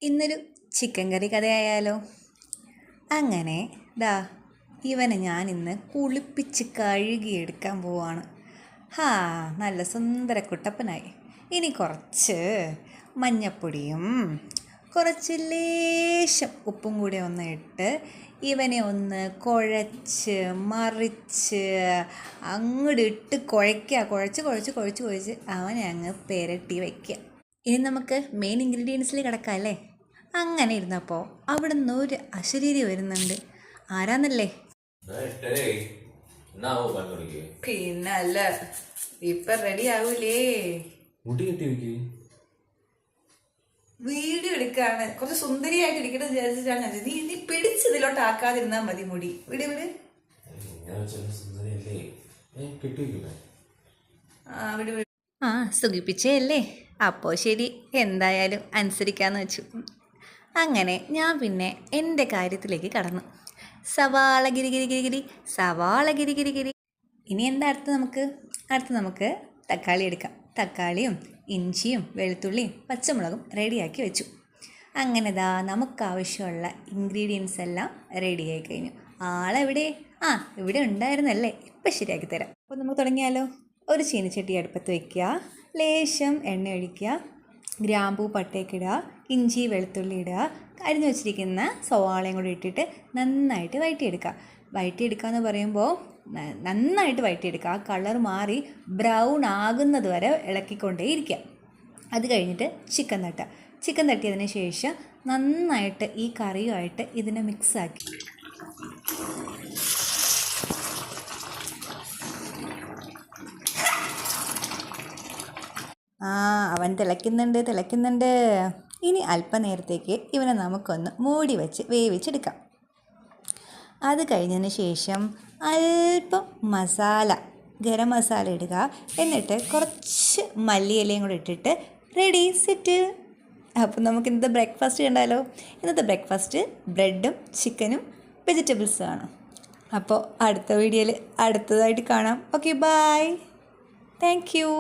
ഇന്നൊരു ചിക്കൻ കറി കഥയായാലോ? അങ്ങനെ ഇവനെ ഞാൻ ഇന്ന് കുളിപ്പിച്ച് കഴുകിയെടുക്കാൻ പോവാണ്. നല്ല സുന്ദര കുട്ടപ്പനായി. ഇനി കുറച്ച് മഞ്ഞപ്പൊടിയും കുറച്ച് ലേശം ഉപ്പും കൂടി ഒന്ന് ഇട്ട് ഇവനെ ഒന്ന് കുഴച്ച് മറിച്ച് അങ്ങോട്ട് ഇട്ട് കുഴച്ച് അവനെ അങ്ങ് പെരട്ടി വയ്ക്കുക. ഇനി നമുക്ക് മെയിൻ ഇൻഗ്രീഡിയൻസിൽ കിടക്കാം അല്ലേ? അങ്ങനെ ഇരുന്നപ്പോൾ അവിടെ നിന്ന് ഒരു അശരീരി വരുന്നുണ്ട്. ആരാന്നല്ലേ? പിന്നല്ല, ഇപ്പൊ റെഡി ആവൂലേ? വീഡിയോ എടുക്കാണ്, കുറച്ച് സുന്ദരിയായിട്ട് ഇരിക്കണം വിചാരിച്ചിട്ടാണ്. നീ പിടിച്ചതിലോട്ട് ആക്കാതിരുന്നാ മതി. മുടി വിട്. സുഖിപ്പിച്ചേ അല്ലേ? അപ്പോൾ ശരി, എന്തായാലും അനുസരിക്കാന്ന് വെച്ചു. അങ്ങനെ ഞാൻ പിന്നെ എൻ്റെ കാര്യത്തിലേക്ക് കടന്നു. സവാള ഗിരി. ഇനി എന്താ അടുത്ത് നമുക്ക് തക്കാളി എടുക്കാം. തക്കാളിയും ഇഞ്ചിയും വെളുത്തുള്ളിയും പച്ചമുളകും റെഡിയാക്കി വെച്ചു. അങ്ങനെ നമുക്കാവശ്യമുള്ള ഇൻഗ്രീഡിയൻസ് എല്ലാം റെഡിയായി കഴിഞ്ഞു. ആളെവിടെ? ഇവിടെ ഉണ്ടായിരുന്നല്ലേ, ഇപ്പം ശരിയാക്കി തരാം. അപ്പോൾ നമുക്ക് തുടങ്ങിയാലോ? ഒരു ചീനിച്ചട്ടി അടുപ്പത്ത് വയ്ക്കുക, ലേശം എണ്ണ ഒഴിക്കുക, ഗ്രാമ്പൂ പട്ടയൊക്കെ ഇടുക, ഇഞ്ചി വെളുത്തുള്ളി ഇടുക, അരിഞ്ഞു വെച്ചിരിക്കുന്ന സവാളയും കൂടി ഇട്ടിട്ട് നന്നായിട്ട് വഴറ്റിയെടുക്കുക എന്ന് പറയുമ്പോൾ നന്നായിട്ട് വഴറ്റിയെടുക്കുക. ആ കളർ മാറി ബ്രൗൺ ആകുന്നത് വരെ ഇളക്കിക്കൊണ്ടേ ഇരിക്കുക. അത് കഴിഞ്ഞിട്ട് ചിക്കൻ തട്ടിയതിന് ശേഷം നന്നായിട്ട് ഈ കറിയുമായിട്ട് ഇതിനെ മിക്സാക്കി അവൻ തിളയ്ക്കുന്നുണ്ട്. ഇനി അല്പനേരത്തേക്ക് ഇവനെ നമുക്കൊന്ന് മൂടി വെച്ച് വേവിച്ചെടുക്കാം. അത് കഴിഞ്ഞതിന് ശേഷം അല്പം ഗരം മസാല ഇടുക. എന്നിട്ട് കുറച്ച് മല്ലിയിലയും കൂടി ഇട്ടിട്ട് റെഡി, സെറ്റ്. അപ്പോൾ നമുക്ക് ഇന്നത്തെ ബ്രേക്ക്ഫാസ്റ്റ് കണ്ടാലോ? ഇന്നത്തെ ബ്രേക്ക്ഫാസ്റ്റ് ബ്രെഡും ചിക്കനും വെജിറ്റബിൾസും ആണ്. അപ്പോൾ അടുത്ത വീഡിയോയിൽ അടുത്തതായിട്ട് കാണാം. Okay, bye. Thank U.